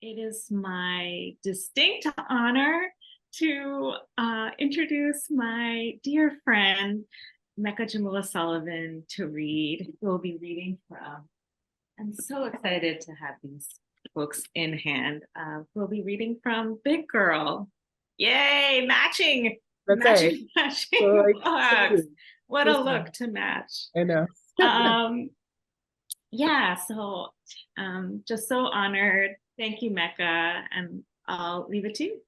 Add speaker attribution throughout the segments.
Speaker 1: It is my distinct honor to introduce my dear friend, Mecca Jamilah Sullivan, to read. We'll be reading from. I'm so excited to have these books in hand. We'll be reading from Big Girl. Yay, matching,
Speaker 2: That's right.
Speaker 1: matching
Speaker 2: So,
Speaker 1: books. What a
Speaker 2: just,
Speaker 1: look to match.
Speaker 2: I know.
Speaker 1: Um, yeah, so just so honored. Thank you, Mecca, and I'll leave it to you.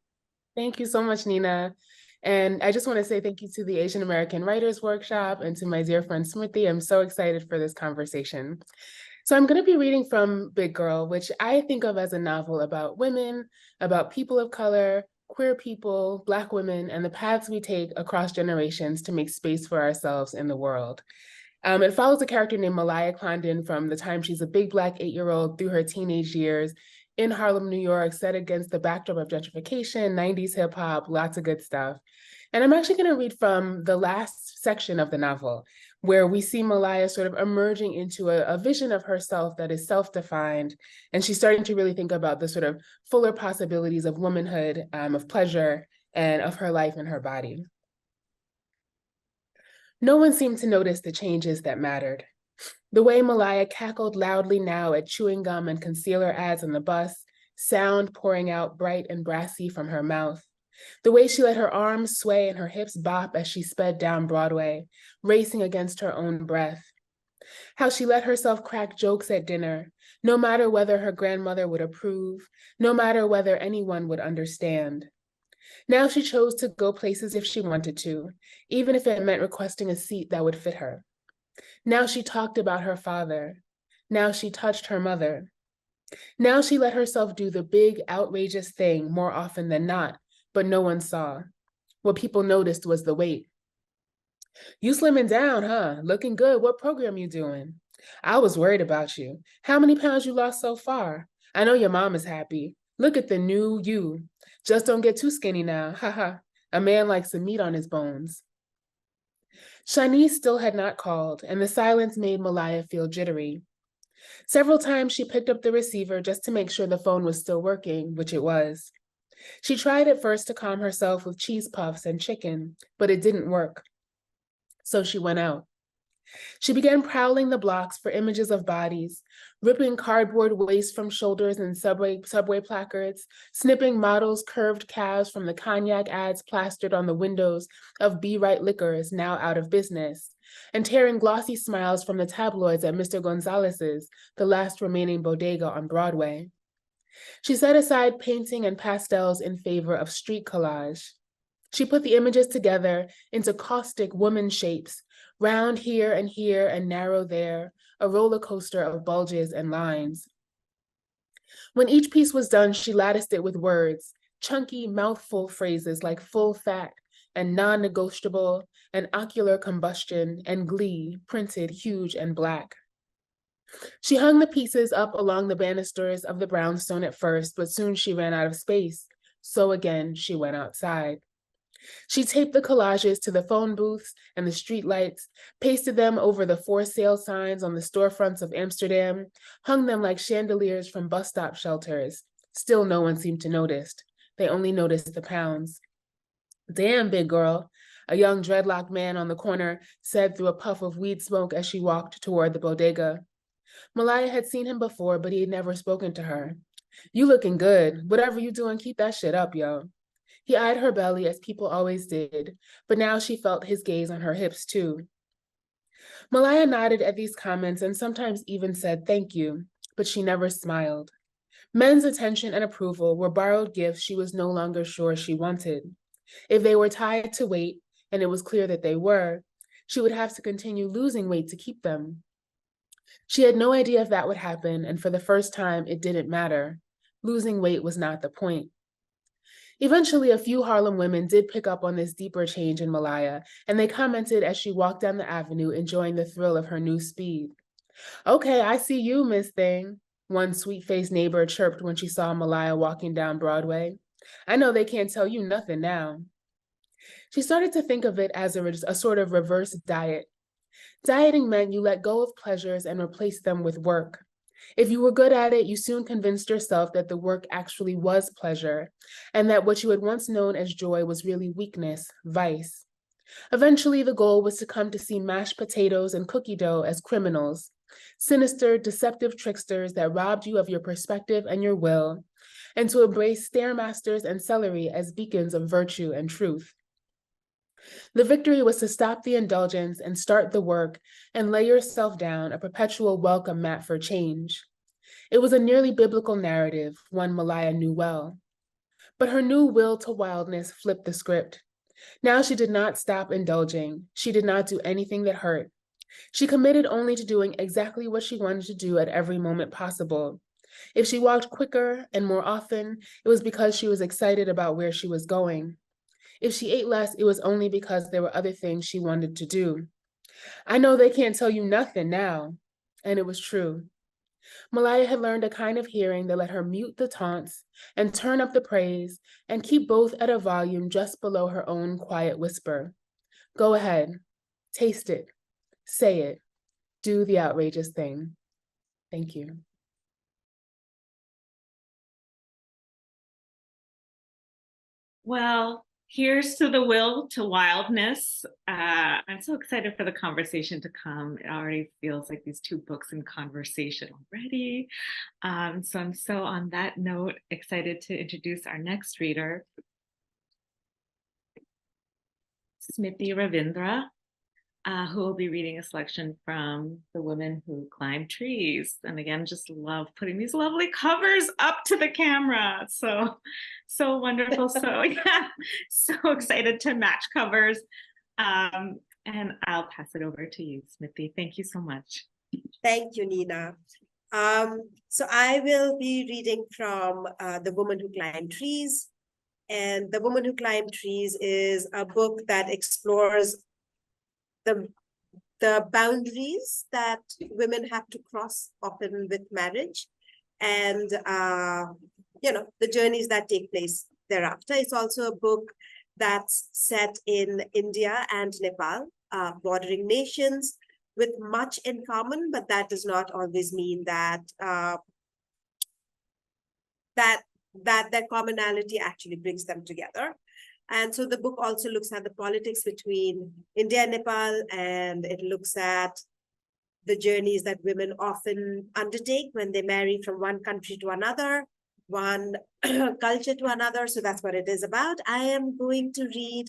Speaker 2: Thank you so much, Nina. And I just want to say thank you to the Asian American Writers Workshop and to my dear friend Smriti. I'm so excited for this conversation. So I'm going to be reading from Big Girl, which I think of as a novel about women, about people of color, queer people, Black women, and the paths we take across generations to make space for ourselves in the world. It follows a character named Malaya Condon from the time she's a big Black 8-year-old through her teenage years in Harlem, New York, set against the backdrop of gentrification, 90s hip hop, lots of good stuff. And I'm actually going to read from the last section of the novel, where we see Malaya sort of emerging into a vision of herself that is self-defined. And she's starting to really think about the sort of fuller possibilities of womanhood, of pleasure, and of her life and her body. No one seemed to notice the changes that mattered. The way Malaya cackled loudly now at chewing gum and concealer ads on the bus, sound pouring out bright and brassy from her mouth. The way she let her arms sway and her hips bop as she sped down Broadway, racing against her own breath. How she let herself crack jokes at dinner, no matter whether her grandmother would approve, no matter whether anyone would understand. Now she chose to go places if she wanted to, even if it meant requesting a seat that would fit her. Now she talked about her father. Now she touched her mother. Now she let herself do the big, outrageous thing more often than not, but no one saw. What people noticed was the weight. You slimming down, huh? Looking good. What program you doing? I was worried about you. How many pounds you lost so far? I know your mom is happy. Look at the new you. Just don't get too skinny now. Haha. A man likes some meat on his bones. Shanice still had not called, and the silence made Malaya feel jittery. Several times she picked up the receiver just to make sure the phone was still working, which it was. She tried at first to calm herself with cheese puffs and chicken, but it didn't work. So she went out. She began prowling the blocks for images of bodies, ripping cardboard waste from shoulders and subway placards, snipping models' curved calves from the cognac ads plastered on the windows of Be Right Liquors, now out of business, and tearing glossy smiles from the tabloids at Mr. Gonzalez's, the last remaining bodega on Broadway. She set aside painting and pastels in favor of street collage. She put the images together into caustic woman shapes, round here and narrow there, a roller coaster of bulges and lines. When each piece was done, she latticed it with words, chunky mouthful phrases like full fat and non-negotiable and ocular combustion and glee printed huge and black. She hung the pieces up along the banisters of the brownstone at first, but soon she ran out of space. So again, she went outside. She taped the collages to the phone booths and the streetlights, pasted them over the for sale signs on the storefronts of Amsterdam, hung them like chandeliers from bus stop shelters. Still no one seemed to notice. They only noticed the pounds. Damn, big girl, a young dreadlocked man on the corner said through a puff of weed smoke as she walked toward the bodega. Malaya had seen him before, but he had never spoken to her. You looking good. Whatever you doing, keep that shit up, yo. He eyed her belly as people always did, but now she felt his gaze on her hips too. Malaya nodded at these comments and sometimes even said thank you, but she never smiled. Men's attention and approval were borrowed gifts she was no longer sure she wanted. If they were tied to weight, and it was clear that they were, she would have to continue losing weight to keep them. She had no idea if that would happen, and for the first time, it didn't matter. Losing weight was not the point. Eventually, a few Harlem women did pick up on this deeper change in Malaya, and they commented as she walked down the avenue, enjoying the thrill of her new speed. Okay, I see you, Miss Thing, one sweet-faced neighbor chirped when she saw Malaya walking down Broadway. I know they can't tell you nothing now. She started to think of it as a sort of reverse diet. Dieting meant you let go of pleasures and replace them with work. If you were good at it, you soon convinced yourself that the work actually was pleasure, and that what you had once known as joy was really weakness, vice. Eventually, the goal was to come to see mashed potatoes and cookie dough as criminals, sinister, deceptive tricksters that robbed you of your perspective and your will, and to embrace stairmasters and celery as beacons of virtue and truth. The victory was to stop the indulgence and start the work and lay yourself down a perpetual welcome mat for change. It was a nearly biblical narrative, one Malaya knew well. But her new will to wildness flipped the script. Now she did not stop indulging. She did not do anything that hurt. She committed only to doing exactly what she wanted to do at every moment possible. If she walked quicker and more often, it was because she was excited about where she was going. If she ate less, it was only because there were other things she wanted to do. I know they can't tell you nothing now. And it was true. Malaya had learned a kind of hearing that let her mute the taunts and turn up the praise and keep both at a volume just below her own quiet whisper. Go ahead, taste it, say it, do the outrageous thing. Thank you.
Speaker 1: Well, here's to the will to wildness. I'm so excited for the conversation to come. It already feels like these two books in conversation already. So I'm so on that note, excited to introduce our next reader, Smriti Ravindra, who will be reading a selection from The Women Who Climb Trees. And again, just love putting these lovely covers up to the camera. So wonderful. So yeah, so excited to match covers. And I'll pass it over to you, Smriti. Thank you so much.
Speaker 3: Thank you, Nina. So I will be reading from The Woman Who Climbed Trees. And The Woman Who Climbed Trees is a book that explores the boundaries that women have to cross often with marriage, and the journeys that take place thereafter. It's also a book that's set in India and Nepal, bordering nations with much in common, but that does not always mean that that commonality actually brings them together. And so the book also looks at the politics between India and Nepal, and it looks at the journeys that women often undertake when they marry from one country to another, one culture to another. So that's what it is about. I am going to read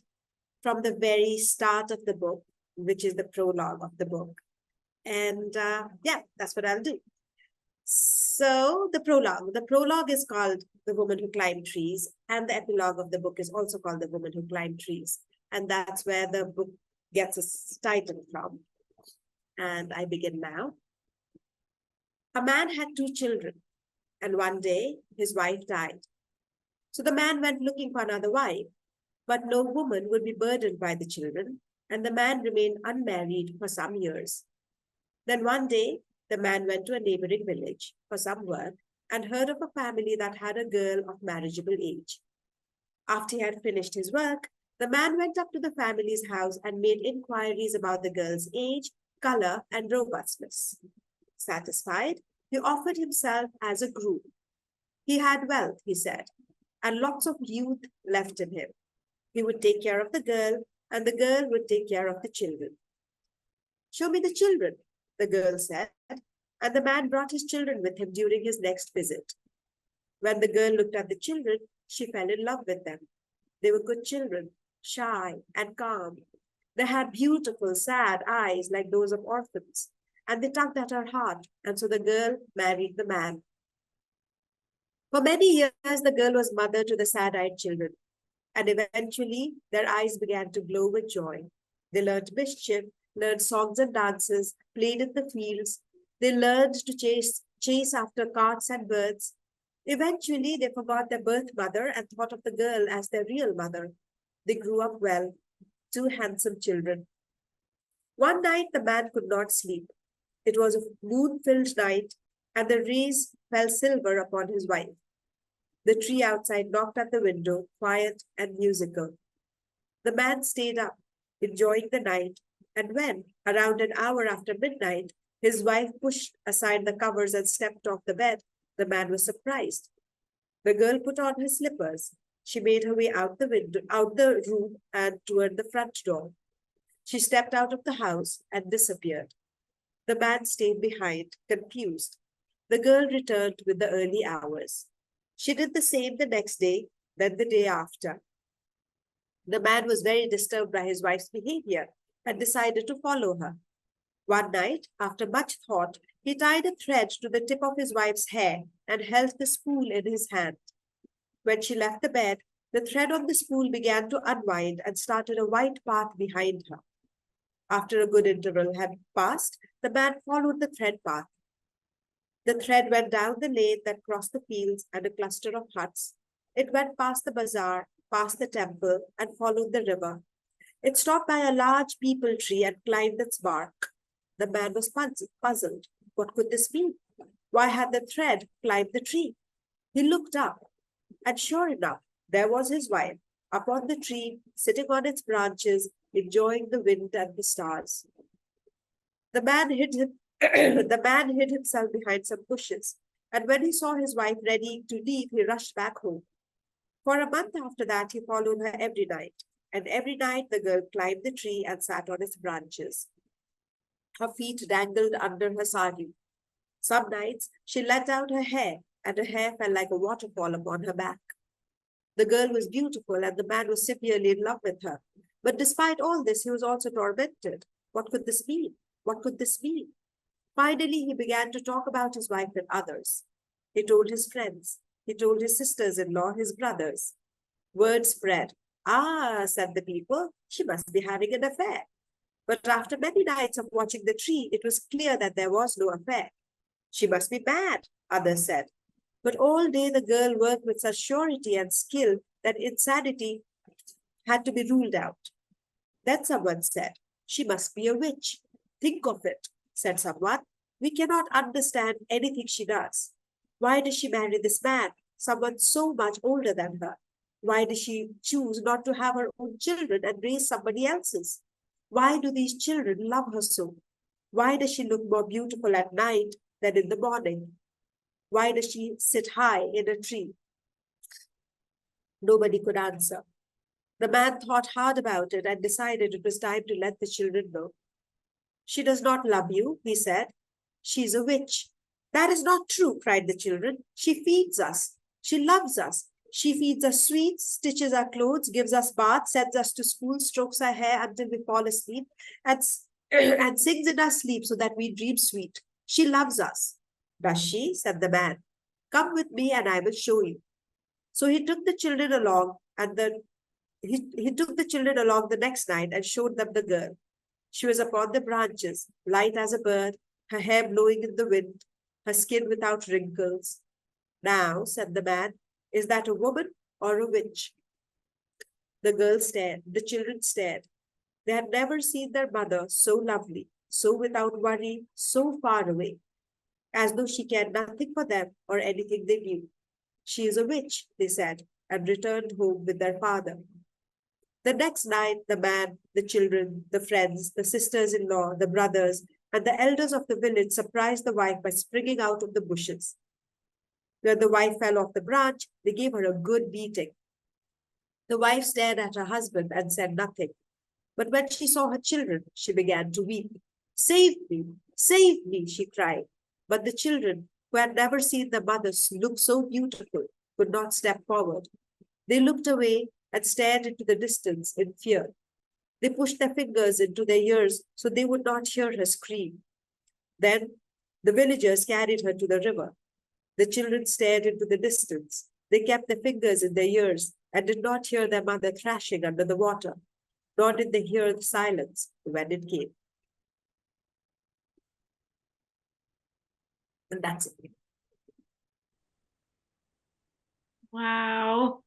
Speaker 3: from the very start of the book, which is the prologue of the book. And that's what I'll do. So the prologue is called The Woman Who Climbed Trees, and the epilogue of the book is also called The Woman Who Climbed Trees. And that's where the book gets its title from. And I begin now. A man had 2 children, and one day his wife died. So the man went looking for another wife, but no woman would be burdened by the children, and the man remained unmarried for some years. Then one day, the man went to a neighboring village for some work and heard of a family that had a girl of marriageable age. After he had finished his work, the man went up to the family's house and made inquiries about the girl's age, color, and robustness. Satisfied, he offered himself as a groom. He had wealth, he said, and lots of youth left in him. He would take care of the girl, and the girl would take care of the children. Show me the children, the girl said, and the man brought his children with him during his next visit. When the girl looked at the children, she fell in love with them. They were good children, shy and calm. They had beautiful, sad eyes like those of orphans, and they tugged at her heart, and so the girl married the man. For many years, the girl was mother to the sad-eyed children, and eventually their eyes began to glow with joy. They learned mischief, learned songs and dances, played in the fields. They learned to chase after carts and birds. Eventually, they forgot their birth mother and thought of the girl as their real mother. They grew up well, 2 handsome children. One night, the man could not sleep. It was a moon-filled night, and the rays fell silver upon his wife. The tree outside knocked at the window, quiet and musical. The man stayed up, enjoying the night, and when, around an hour after midnight, His wife pushed aside the covers and stepped off the bed. The man was surprised. The girl put on her slippers. She made her way out the room and toward the front door. She stepped out of the house and disappeared. The man stayed behind, confused. The girl returned with the early hours. She did the same the next day, then the day after. The man was very disturbed by his wife's behavior and decided to follow her. One night, after much thought, he tied a thread to the tip of his wife's hair and held the spool in his hand. When she left the bed, the thread on the spool began to unwind and started a white path behind her. After a good interval had passed, the man followed the thread path. The thread went down the lane that crossed the fields and a cluster of huts. It went past the bazaar, past the temple, and followed the river. It stopped by a large peepal tree and climbed its bark. The man was puzzled. What could this mean? Why had the thread climbed the tree? He looked up, and sure enough, there was his wife, up on the tree, sitting on its branches, enjoying the wind and the stars. The man hid himself behind some bushes, and when he saw his wife ready to leave, he rushed back home. For a month after that, he followed her every night, and every night the girl climbed the tree and sat on its branches. Her feet dangled under her sari. Some nights she let down her hair, and her hair fell like a waterfall upon her back. The girl was beautiful, and the man was severely in love with her. But despite all this, he was also tormented. What could this mean? What could this mean? Finally, he began to talk about his wife with others. He told his friends. He told his sisters-in-law, his brothers. Word spread. Ah, said the people, she must be having an affair. But after many nights of watching the tree, it was clear that there was no affair. She must be mad, others said. But all day the girl worked with such surety and skill that insanity had to be ruled out. Then someone said, she must be a witch. Think of it, said someone. We cannot understand anything she does. Why does she marry this man, someone so much older than her? Why does she choose not to have her own children and raise somebody else's? Why do these children love her so? Why does she look more beautiful at night than in the morning? Why does she sit high in a tree? Nobody could answer. The man thought hard about it and decided it was time to let the children know. She does not love you, he said. She's a witch. That is not true, cried the children. She feeds us. She loves us. She feeds us sweets, stitches our clothes, gives us baths, sends us to school, strokes our hair until we fall asleep, and sings in our sleep so that we dream sweet. She loves us. Does she? Said the man. Come with me and I will show you. So he took the children along, and he took the children along the next night and showed them the girl. She was upon the branches, light as a bird, her hair blowing in the wind, her skin without wrinkles. Now, said the man, is that a woman or a witch? The girl stared, the children stared. They had never seen their mother so lovely, so without worry, so far away, as though she cared nothing for them or anything they knew. She is a witch, they said, and returned home with their father. The next night, the man, the children, the friends, the sisters-in-law, the brothers, and the elders of the village surprised the wife by springing out of the bushes. When the wife fell off the branch, they gave her a good beating. The wife stared at her husband and said nothing. But when she saw her children, she began to weep. Save me, she cried. But the children, who had never seen their mothers look so beautiful, could not step forward. They looked away and stared into the distance in fear. They pushed their fingers into their ears so they would not hear her scream. Then the villagers carried her to the river. The children stared into the distance. They kept their fingers in their ears and did not hear their mother thrashing under the water, nor did they hear the silence when it came. And that's it.
Speaker 1: Wow.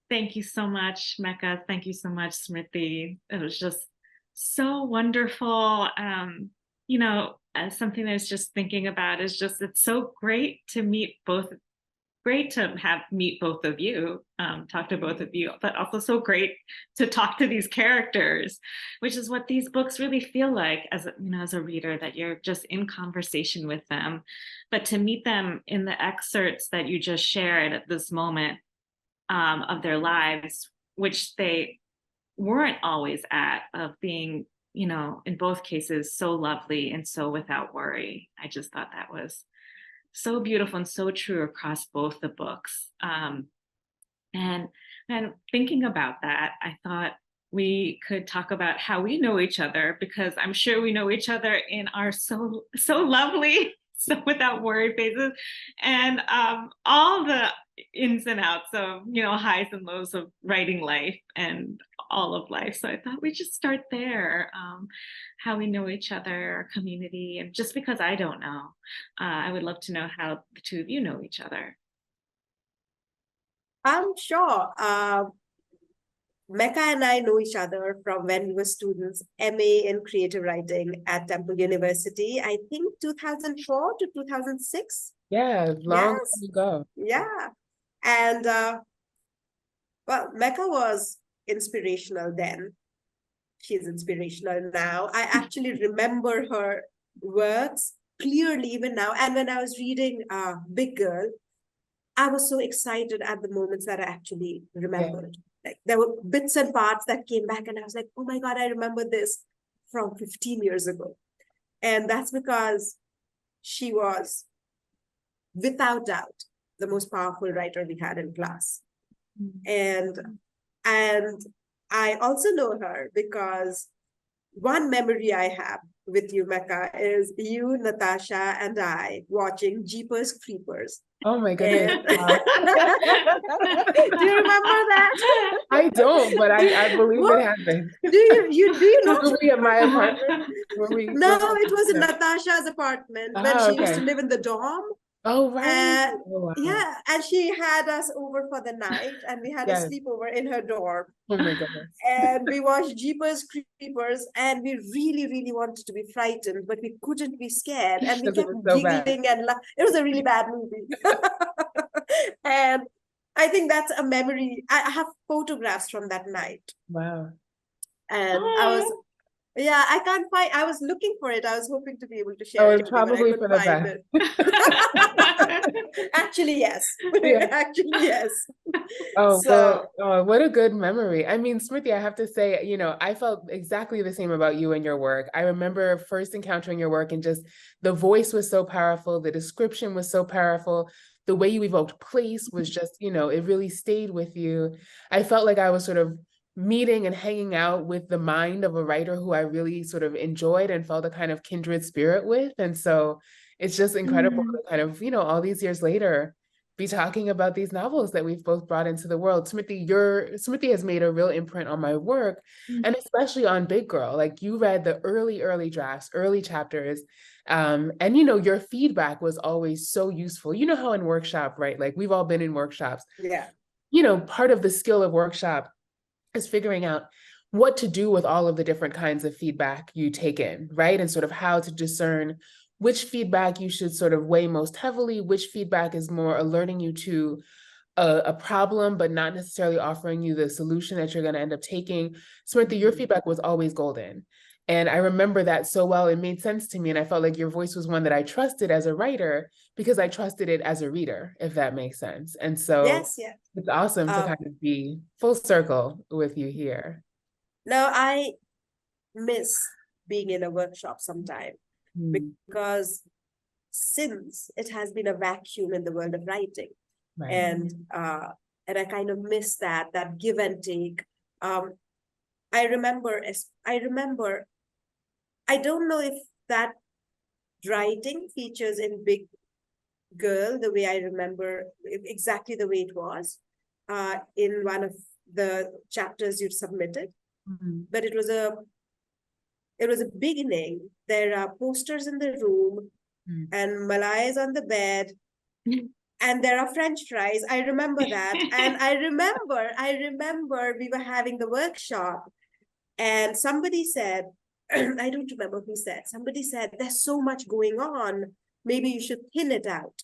Speaker 1: Thank you so much, Mecca. Thank you so much, Smriti. It was just so wonderful. You know, something I was just thinking about is just, it's so great to meet both great to meet both of you, talk to both of you, but also so great to talk to these characters, which is what these books really feel like as a reader, that you're just in conversation with them. But to meet them in the excerpts that you just shared at this moment of their lives, which they weren't always at, of being, in both cases, so lovely and so without worry. I just thought that was so beautiful and so true across both the books. And thinking about that, I thought we could talk about how we know each other, because I'm sure we know each other in our so lovely, so without worry phases, and all the ins and outs of, highs and lows of writing life and all of life. So I thought we'd just start there, how we know each other, our community, and just because I don't know, I would love to know how the two of you know each other.
Speaker 3: I'm sure. Mecca and I know each other from when we were students, MA in creative writing at Temple University, I think 2004 to 2006.
Speaker 2: Yeah, long time ago.
Speaker 3: Yeah. And well, Mecca was inspirational then. She's inspirational now. I actually remember her works clearly even now. And when I was reading Big Girl, I was so excited at the moments that I actually remembered. Yeah. Like, there were bits and parts that came back and I was like, oh my God, I remember this from 15 years ago. And that's because she was, without doubt, the most powerful writer we had in class. Mm-hmm. And I also know her because one memory I have with you, Mecca, is you, Natasha, and I watching Jeepers Creepers.
Speaker 2: Oh my goodness.
Speaker 3: Do you remember that?
Speaker 2: I don't, but I believe it happened.
Speaker 3: Do you know?
Speaker 2: Were we at my apartment?
Speaker 3: No, it was in Natasha's apartment when she used to live in the dorm.
Speaker 2: Oh, right.
Speaker 3: Wow. Yeah, and she had us over for the night, and we had a sleepover in her dorm.
Speaker 2: Oh my goodness.
Speaker 3: And we watched Jeepers Creepers, and we really, really wanted to be frightened, but we couldn't be scared. And we kept giggling and it was a really bad movie. And I think that's a memory. I have photographs from that night.
Speaker 2: Wow.
Speaker 3: And I can't find, I was looking for it. I was hoping to be able to share it.
Speaker 2: Oh, probably for the best.
Speaker 3: Actually, yes. Yeah. Actually, yes.
Speaker 2: Oh, so what a good memory. I mean, Smriti, I have to say, I felt exactly the same about you and your work. I remember first encountering your work and just the voice was so powerful. The description was so powerful. The way you evoked place was just, it really stayed with you. I felt like I was sort of meeting and hanging out with the mind of a writer who I really sort of enjoyed and felt a kind of kindred spirit with. And so it's just incredible to kind of, all these years later, be talking about these novels that we've both brought into the world. Smriti has made a real imprint on my work, and especially on Big Girl. Like, you read the early drafts, early chapters, and your feedback was always so useful. You know how in workshop, right? Like, we've all been in workshops.
Speaker 3: Yeah.
Speaker 2: Part of the skill of workshop is figuring out what to do with all of the different kinds of feedback you take in, right? And sort of how to discern which feedback you should sort of weigh most heavily, which feedback is more alerting you to a problem, but not necessarily offering you the solution that you're going to end up taking. Smriti, your feedback was always golden. And I remember that so well. It made sense to me. And I felt like your voice was one that I trusted as a writer because I trusted it as a reader, if that makes sense. And so it's awesome to kind of be full circle with you here.
Speaker 3: No, I miss being in a workshop sometime because since it has been a vacuum in the world of writing, right. And I kind of miss that give and take. I remember, I don't know if that writing features in Big Girl the way I remember, exactly the way it was in one of the chapters you submitted. But it was a beginning. There are posters in the room and Malay is on the bed and there are French fries. I remember that. And I remember we were having the workshop and somebody said, I don't remember who said, somebody said, there's so much going on. Maybe you should thin it out.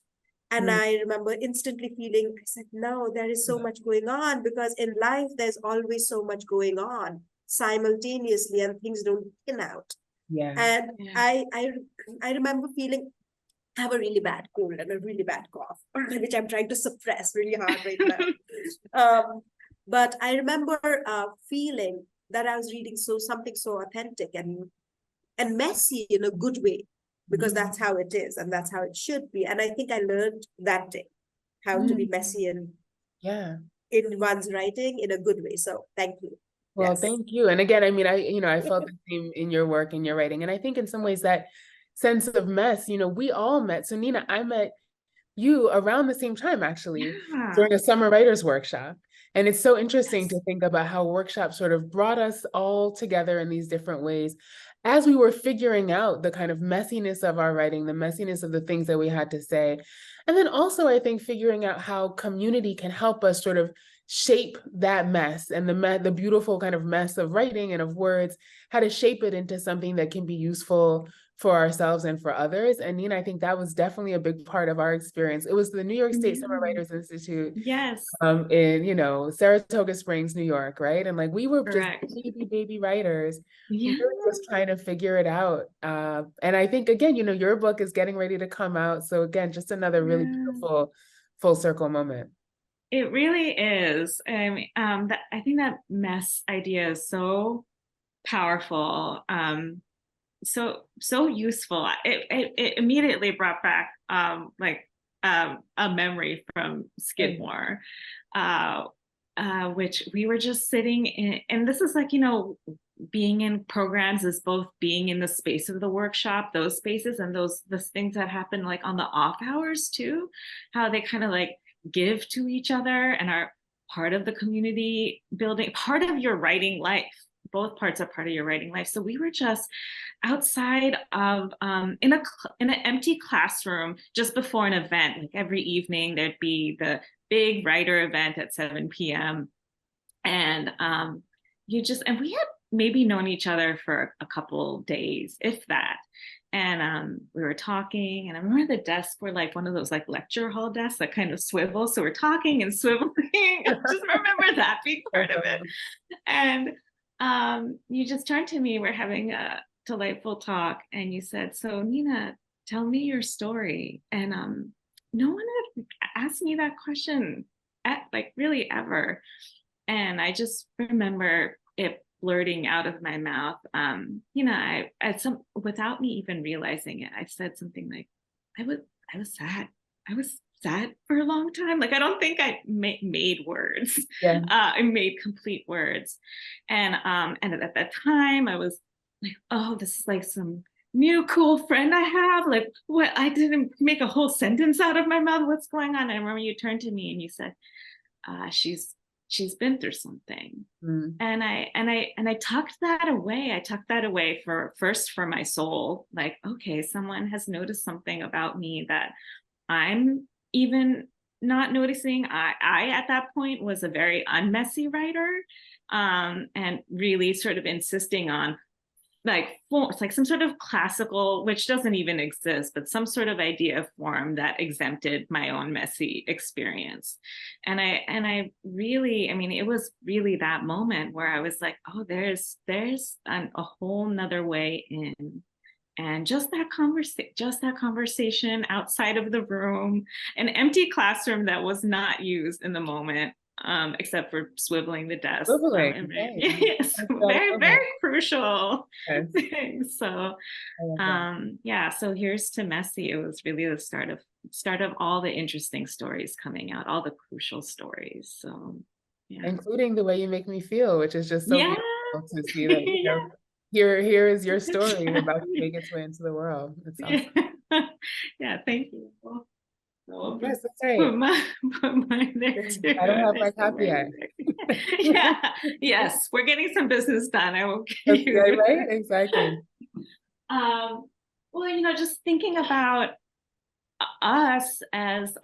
Speaker 3: And I remember instantly feeling, I said, no, there is so much going on, because in life, there's always so much going on simultaneously, and things don't pan out.
Speaker 2: Yeah.
Speaker 3: And I remember feeling, I have a really bad cold and a really bad cough, which I'm trying to suppress really hard right now. But I remember feeling that I was reading something so authentic and messy in a good way, because that's how it is and that's how it should be. And I think I learned that day how to be messy in one's writing in a good way. So thank you.
Speaker 2: Well, thank you. And again, I mean, I felt the same in your work and your writing. And I think in some ways that sense of mess, we all met. So Nina, I met you around the same time, actually, during a summer writers workshop. And it's so interesting to think about how workshops sort of brought us all together in these different ways as we were figuring out the kind of messiness of our writing, the messiness of the things that we had to say. And then also, I think, figuring out how community can help us sort of shape that mess and the beautiful kind of mess of writing and of words, how to shape it into something that can be useful for ourselves and for others. And Nina, I think that was definitely a big part of our experience. It was the New York State Summer Writers Institute in, Saratoga Springs, New York, right? And like we were just baby writers who were just trying to figure it out. And I think, again, your book is getting ready to come out. So again, just another really beautiful full circle moment.
Speaker 1: It really is. I think that mess idea is so powerful, so useful. It immediately brought back a memory from Skidmore, which we were just sitting in, and this is like, being in programs is both being in the space of the workshop, those spaces, and those things that happen like on the off hours too, how they kind of like give to each other and are part of the community building, part of your writing life. Both parts are part of your writing life. So we were just outside of in an empty classroom just before an event. Like every evening there'd be the big writer event at 7 p.m. And we had maybe known each other for a couple days, if that. And we were talking, and I remember the desks were like one of those like lecture hall desks that kind of swivel. So we're talking and swiveling. I just remember that being part of it. And you just turned to me, we're having a delightful talk, and you said, so Nina, tell me your story. And no one had asked me that question really ever. And I just remember it blurting out of my mouth. Without me even realizing it, I said something like, I was sad. I was sad for a long time. Like, I don't think I made words. I made complete words. And at that time I was like, oh, this is like some new cool friend I have. Like, what? I didn't make a whole sentence out of my mouth. What's going on? And I remember you turned to me and you said, she's been through something. And I tucked that away. I tucked that away for my soul. Like, okay, someone has noticed something about me that I'm even not noticing. I at that point was a very unmessy writer, and really sort of insisting on it's like some sort of classical, which doesn't even exist, but some sort of idea of form that exempted my own messy experience. And I really, it was really that moment where I was like, oh, there's a whole nother way in. And just that conversation outside of the room, an empty classroom that was not used in the moment, except for swiveling the desk. Yes, very crucial things. So, so here's to messy. It was really the start of all the interesting stories coming out, all the crucial stories. So,
Speaker 2: including The Way You Make Me Feel, which is just so beautiful to see that. Here is your story about to make its way into the world. It's awesome.
Speaker 1: Thank you.
Speaker 2: Yes, that's right.
Speaker 1: Put mine there too.
Speaker 2: I don't have my copy yet.
Speaker 1: Yes, we're getting some business done. I will give you.
Speaker 2: Right? Exactly.
Speaker 1: Well, just thinking about us as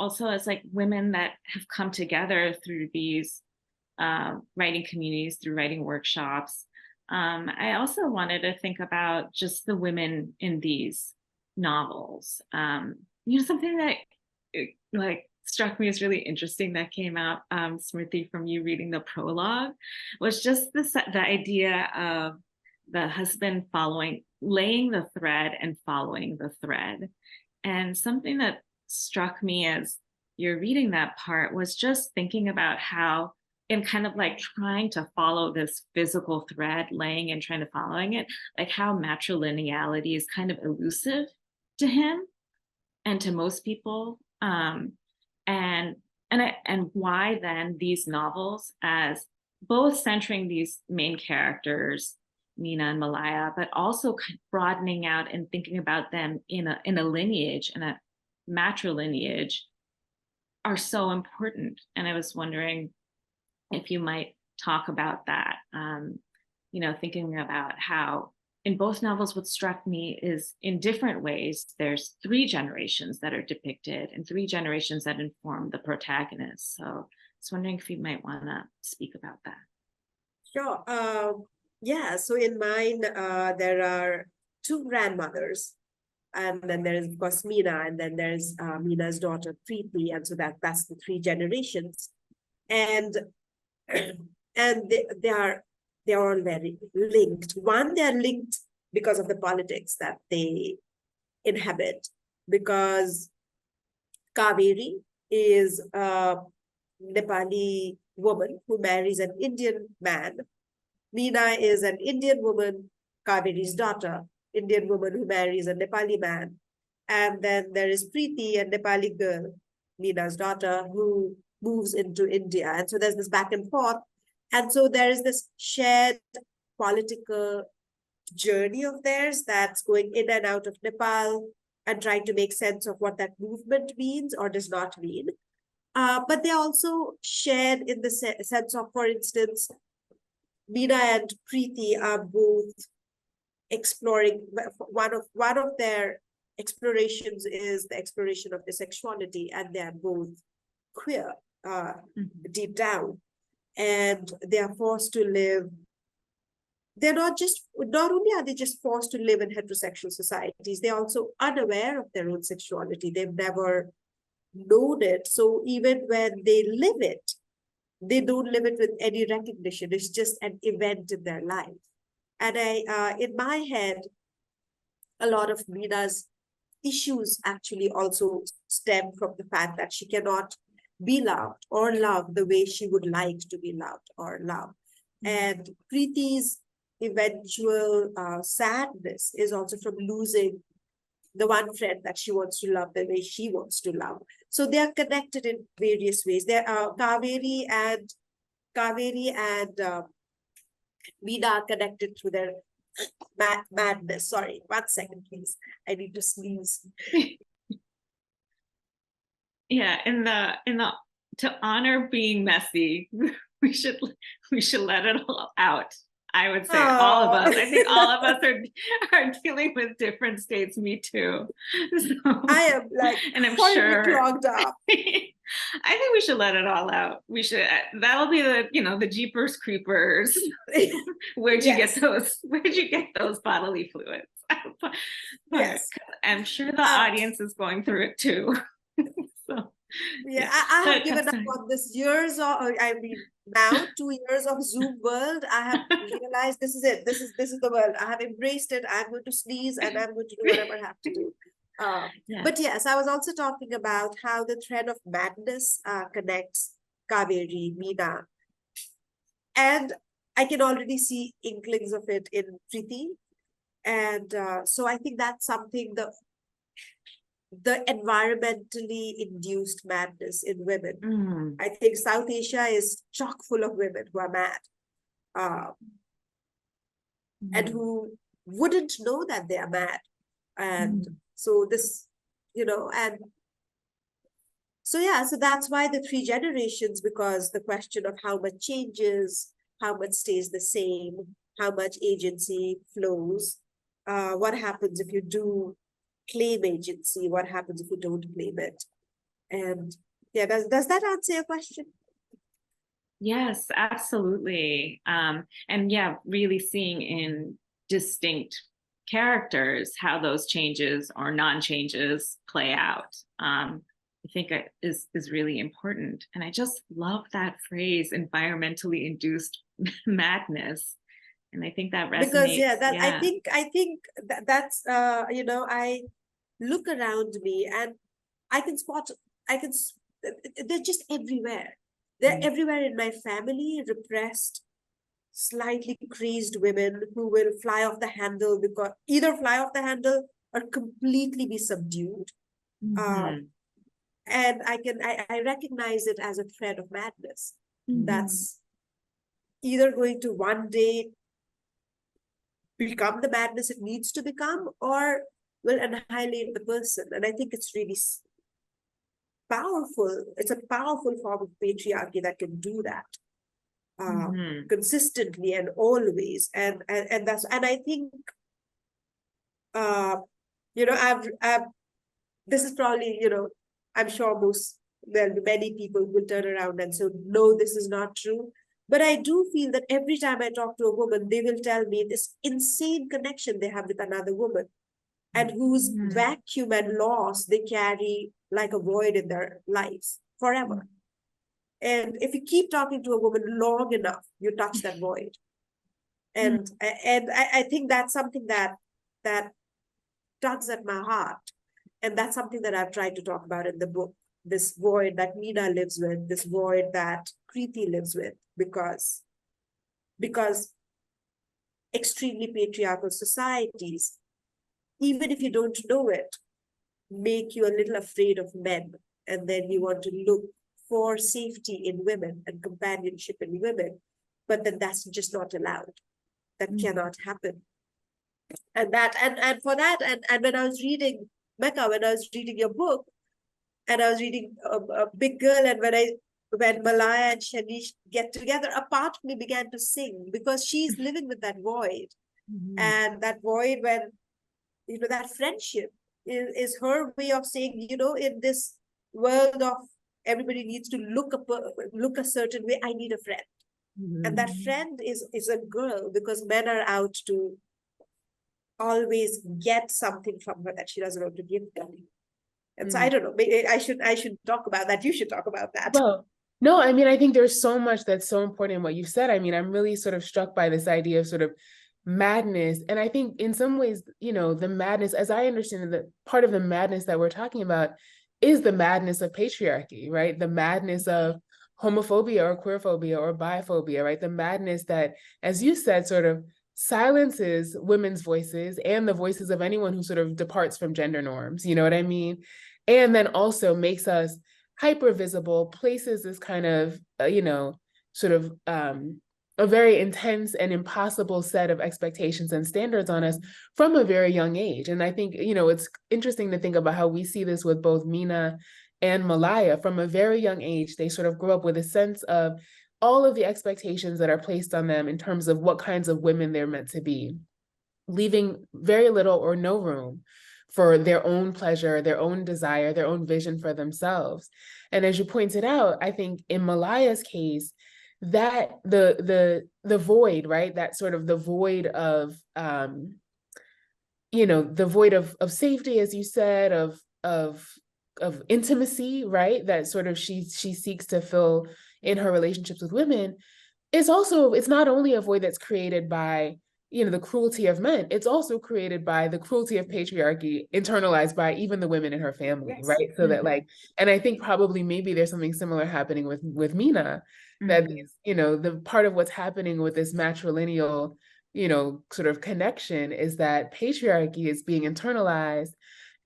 Speaker 1: like women that have come together through these writing communities, through writing workshops. I also wanted to think about just the women in these novels. Something that like struck me as really interesting that came out, Smriti, from you reading the prologue, was just the idea of the husband laying the thread and following the thread. And something that struck me as you're reading that part was just thinking about how, in kind of like trying to follow this physical thread, laying and trying to following it, like how matrilineality is kind of elusive to him and to most people. And why then these novels, as both centering these main characters, Mina and Malaya, but also broadening out and thinking about them in a lineage, in a matrilineage, are so important. And I was wondering if you might talk about that, thinking about how in both novels, what struck me is in different ways, there's 3 generations that are depicted and 3 generations that inform the protagonist. So I was wondering if you might want to speak about that.
Speaker 3: Sure. Yeah, so in mine, there are 2 grandmothers. And then there's, of course, Mina, and then there's Mina's daughter, Preeti. And so that's the 3 generations. And they are all very linked. One, they're linked because of the politics that they inhabit, because Kaveri is a Nepali woman who marries an Indian man. Meena is an Indian woman, Kaveri's daughter, Indian woman who marries a Nepali man. And then there is Preeti, a Nepali girl, Meena's daughter, who moves into India. And so there's this back and forth. And so there is this shared political journey of theirs that's going in and out of Nepal and trying to make sense of what that movement means or does not mean. But they also shared in the sense of, for instance, Meena and Preeti are both exploring, one of their explorations is the exploration of their sexuality, and they're both queer deep down. And they are forced to live, not only are they just forced to live in heterosexual societies, they're also unaware of their own sexuality. They've never known it. So even when they live it, they don't live it with any recognition. It's just an event in their life. And in my head, a lot of Meena's issues actually also stem from the fact that she cannot be loved or love the way she would like to be loved or loved. And Preeti's eventual sadness is also from losing the one friend that she wants to love the way she wants to love. So they are connected in various ways. There are Kaveri and Meena are connected through their madness. Sorry, 1 second, please. I need to sneeze.
Speaker 1: Yeah, to honor being messy, we should let it all out. I would say all of us. I think all of us are dealing with different states. Me too. So,
Speaker 3: I am like,
Speaker 1: and I'm
Speaker 3: sure clogged up.
Speaker 1: I think we should let it all out. We should. That'll be the Jeepers Creepers. Where'd you get those bodily fluids?
Speaker 3: Yes,
Speaker 1: I'm sure the audience is going through it too. So.
Speaker 3: Yeah, I have given up on this now 2 years of Zoom world. I have realized this is it. This is the world. I have embraced it. I'm going to sneeze and I'm going to do whatever I have to do. But yes, I was also talking about how the thread of madness connects Kaveri, Meena. And I can already see inklings of it in Preeti. And so I think that's something the environmentally induced madness in women. I think South Asia is chock full of women who are mad and who wouldn't know that they are mad. And so this, and so so that's why the 3 generations, because the question of how much changes, how much stays the same, how much agency flows, what happens if you do claim agency, what happens if you don't claim it? And does that answer your question?
Speaker 1: Yes, absolutely. And really seeing in distinct characters how those changes or non-changes play out. I think is really important. And I just love that phrase, environmentally induced madness. And I think that
Speaker 3: Because
Speaker 1: resonates.
Speaker 3: I think that's I look around me and I can spot, they're just everywhere. They're everywhere in my family, repressed, slightly crazed women who will fly off the handle, because either fly off the handle or completely be subdued.
Speaker 1: Mhm.
Speaker 3: And I recognize it as a thread of madness that's either going to one day become the madness it needs to become, or will annihilate the person. And I think it's really powerful. It's a powerful form of patriarchy that can do that consistently and always. And that's, and I think I've this is probably, I'm sure there'll be many people who will turn around and say, no, this is not true. But I do feel that every time I talk to a woman, they will tell me this insane connection they have with another woman, and whose vacuum and loss they carry like a void in their lives forever. And if you keep talking to a woman long enough, you touch that void. And I think that's something that tugs at my heart. And that's something that I've tried to talk about in the book, this void that Meena lives with, this void that Kriti lives with, because extremely patriarchal societies, even if you don't know it, make you a little afraid of men. And then you want to look for safety in women and companionship in women. But then that's just not allowed. That cannot happen. And for that, and when I was reading Mecca, when I was reading your book, and I was reading a Big Girl, and when Malaya and Shanish get together, a part of me began to sing, because she's living with that void. And that void, when, that friendship is her way of saying, in this world of everybody needs to look a certain way, I need a friend. And that friend is a girl, because men are out to always get something from her that she doesn't want to give them. And so I don't know, maybe I should talk about that. You should talk about that.
Speaker 2: Well, no, I mean, I think there's so much that's so important in what you said. I mean, I'm really sort of struck by this idea of sort of madness. And I think in some ways, the madness, as I understand it, that part of the madness that we're talking about is the madness of patriarchy, right? The madness of homophobia or queerphobia or biphobia, right? The madness that, as you said, sort of silences women's voices and the voices of anyone who sort of departs from gender norms, you know what I mean? And then also makes us hyper visible, places this kind of, sort of a very intense and impossible set of expectations and standards on us from a very young age. And I think, it's interesting to think about how we see this with both Meena and Malaya. From a very young age, they sort of grow up with a sense of all of the expectations that are placed on them in terms of what kinds of women they're meant to be, leaving very little or no room for their own pleasure, their own desire, their own vision for themselves. And as you pointed out, I think in Malaya's case, that the void, right? That sort of the void of, the void of safety, as you said, of intimacy, right? That sort of she seeks to fill in her relationships with women, it's not only a void that's created by, the cruelty of men, it's also created by the cruelty of patriarchy internalized by even the women in her family, yes. Right? So that and I think probably maybe there's something similar happening with Meena, that the part of what's happening with this matrilineal, sort of connection is that patriarchy is being internalized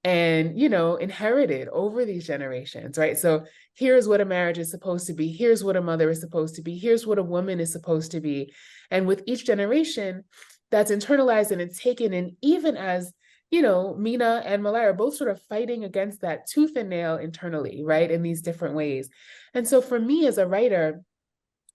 Speaker 2: and, inherited over these generations, right? So here's what a marriage is supposed to be. Here's what a mother is supposed to be. Here's what a woman is supposed to be. And with each generation, that's internalized and it's taken in, even as, Meena and Malaya are both sort of fighting against that tooth and nail internally, right? In these different ways. And so for me as a writer,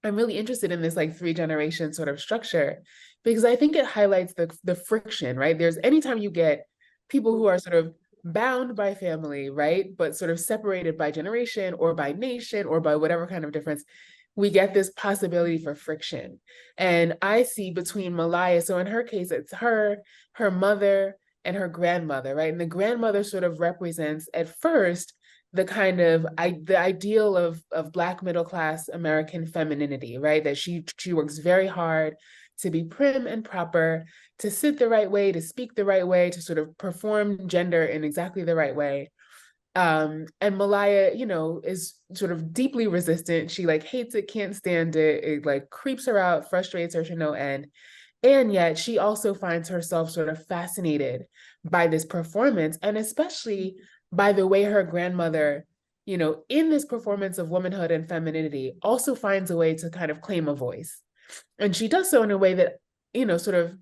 Speaker 2: I'm really interested in this like 3-generation sort of structure, because I think it highlights the friction, right? There's anytime you get people who are sort of bound by family, right? But sort of separated by generation or by nation or by whatever kind of difference, we get this possibility for friction. And I see between Malaya, so in her case, it's her mother and her grandmother, right? And the grandmother sort of represents at first the kind of the ideal of Black middle class American femininity, right? That she works very hard to be prim and proper, to sit the right way, to speak the right way, to sort of perform gender in exactly the right way. And Malaya, you know, is sort of deeply resistant. She like hates it, can't stand it. It like creeps her out, frustrates her to no end. And yet she also finds herself sort of fascinated by this performance, and especially by the way her grandmother, you know, in this performance of womanhood and femininity, also finds a way to kind of claim a voice. And she does so in a way that, you know, sort of,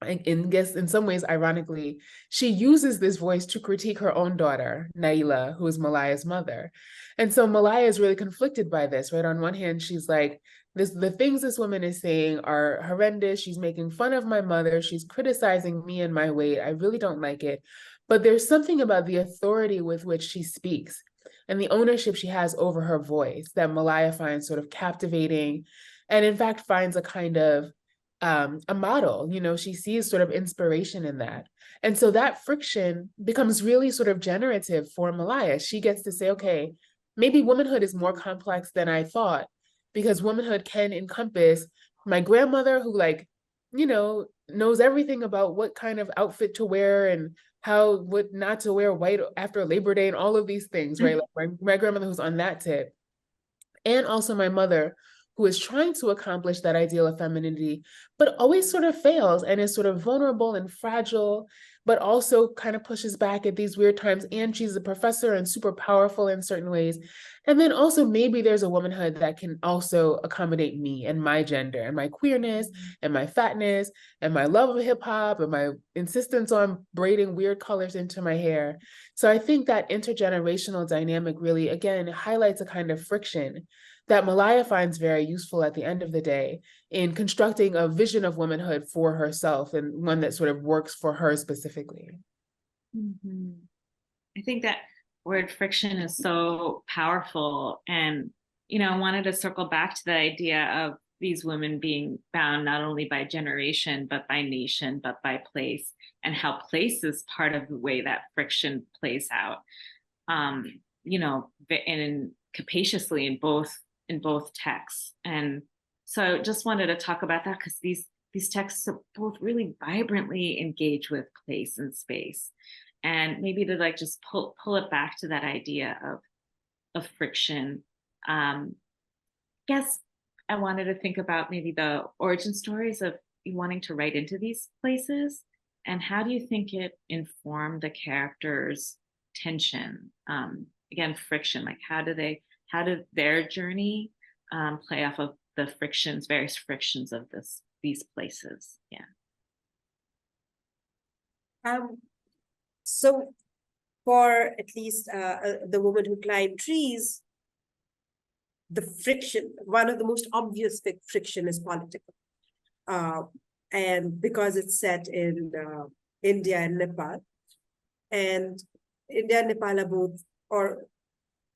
Speaker 2: in some ways, ironically, she uses this voice to critique her own daughter, Naila, who is Malaya's mother. And so Malaya is really conflicted by this, right? On one hand, she's like, the things this woman is saying are horrendous. She's making fun of my mother. She's criticizing me and my weight. I really don't like it. But there's something about the authority with which she speaks and the ownership she has over her voice that Malaya finds sort of captivating, and in fact finds a kind of a model. You know, she sees sort of inspiration in that. And so that friction becomes really sort of generative for Malaya. She gets to say, okay, maybe womanhood is more complex than I thought, because womanhood can encompass my grandmother, who, like, you know, knows everything about what kind of outfit to wear and what not to wear white after Labor Day and all of these things, right? Like my grandmother who's on that tip. And also my mother, who is trying to accomplish that ideal of femininity, but always sort of fails and is sort of vulnerable and fragile, but also kind of pushes back at these weird times. And she's a professor and super powerful in certain ways. And then also maybe there's a womanhood that can also accommodate me and my gender and my queerness and my fatness and my love of hip hop and my insistence on braiding weird colors into my hair. So I think that intergenerational dynamic really, again, highlights a kind of friction that Malaya finds very useful at the end of the day in constructing a vision of womanhood for herself, and one that sort of works for her specifically.
Speaker 1: Mm-hmm. I think that word friction is so powerful. And, you know, I wanted to circle back to the idea of these women being bound not only by generation, but by nation, but by place, and how place is part of the way that friction plays out, you know, and capaciously in both texts. And so I just wanted to talk about that, because these texts both really vibrantly engage with place and space, and maybe to like just pull it back to that idea of friction. I guess I wanted to think about maybe the origin stories of you wanting to write into these places, and how do you think it informed the characters' tension? Again, friction, like how did their journey play off of the various frictions of these places? Yeah.
Speaker 3: So for at least the woman who climbed trees, the friction, one of the most obvious friction is political. And because it's set in India and Nepal, and India and Nepal are both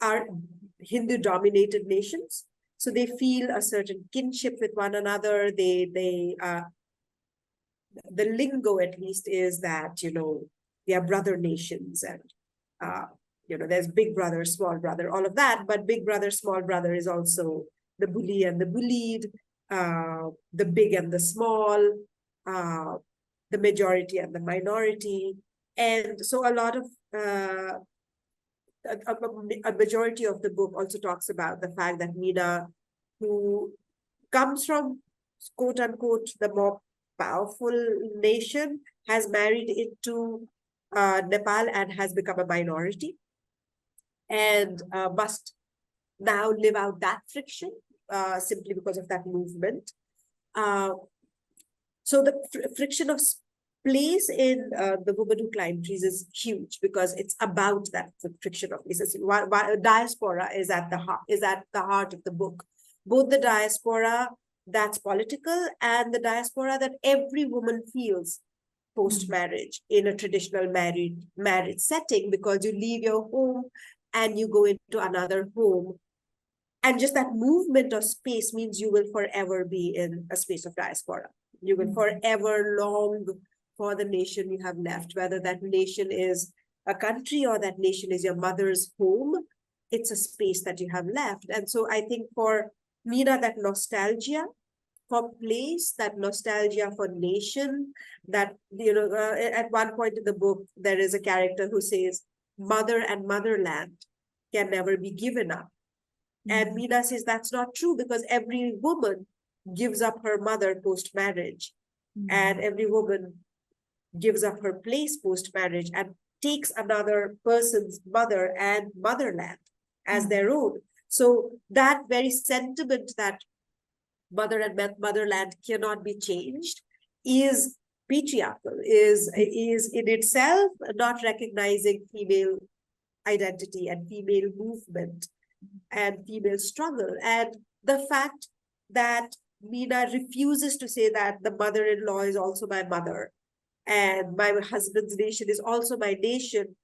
Speaker 3: are Hindu-dominated nations, so they feel a certain kinship with one another. The lingo, at least, is that, you know, they are brother nations, and you know, there's big brother, small brother, all of that. But big brother, small brother is also the bully and the bullied, the big and the small, the majority and the minority. And so a lot of a majority of the book also talks about the fact that Meena, who comes from, quote unquote, the more powerful nation, has married into Nepal and has become a minority, and must now live out that friction simply because of that movement. So the friction of place in The Woman Who Climbed Trees is huge, because it's about that friction of places. Diaspora is at the heart of the book. Both the diaspora that's political and the diaspora that every woman feels post-marriage in a traditional marriage setting, because you leave your home and you go into another home. And just that movement of space means you will forever be in a space of diaspora. You will forever long for the nation you have left, whether that nation is a country or that nation is your mother's home, it's a space that you have left. And so I think for Meena, that nostalgia for place, that nostalgia for nation, that, at one point in the book, there is a character who says, mother and motherland can never be given up. And Meena says that's not true, because every woman gives up her mother post-marriage, and every woman gives up her place post-marriage and takes another person's mother and motherland as their own. So that very sentiment that mother and motherland cannot be changed is patriarchal, is in itself not recognizing female identity and female movement and female struggle. And the fact that Meena refuses to say that the mother-in-law is also my mother and my husband's nation is also my nation,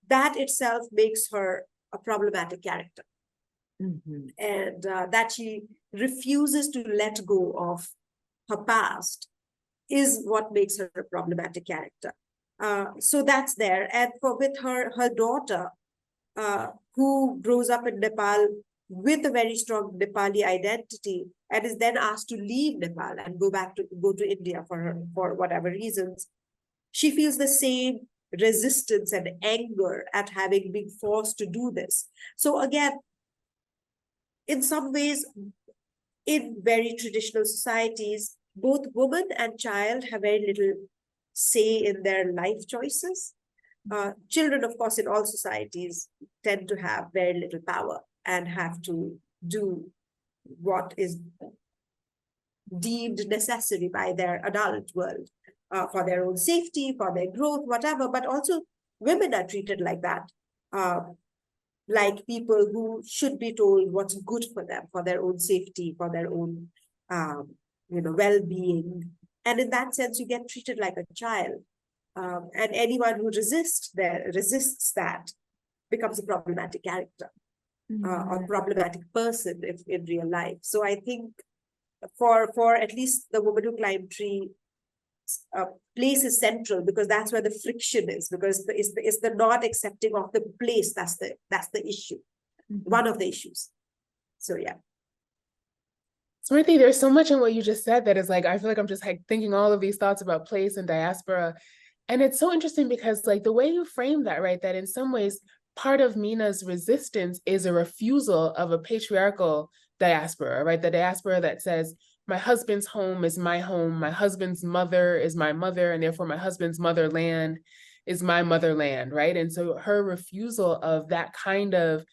Speaker 3: that itself makes her a problematic character. And that she refuses to let go of her past is what makes her a problematic character. So that's there. And with her daughter, who grows up in Nepal with a very strong Nepali identity and is then asked to leave Nepal and go to India for whatever reasons, she feels the same resistance and anger at having been forced to do this. So again, in some ways, in very traditional societies, both woman and child have very little say in their life choices. Children, of course, in all societies tend to have very little power and have to do what is deemed necessary by their adult world for their own safety, for their growth, whatever. But also women are treated like that, like people who should be told what's good for them, for their own safety, for their own well-being. And in that sense, you get treated like a child. And anyone who resists that becomes a problematic character or problematic person if in real life. So I think for at least the Woman Who Climbed Tree, place is central, because that's where the friction is, because it's the not accepting of the place that's the issue, one of the issues. So yeah.
Speaker 2: Smriti, there's so much in what you just said that is like, I feel like I'm just like thinking all of these thoughts about place and diaspora. And it's so interesting because like the way you frame that, right, that in some ways, part of Meena's resistance is a refusal of a patriarchal diaspora, right? The diaspora that says, my husband's home is my home, my husband's mother is my mother, and therefore my husband's motherland is my motherland, right? And so her refusal of that kind of,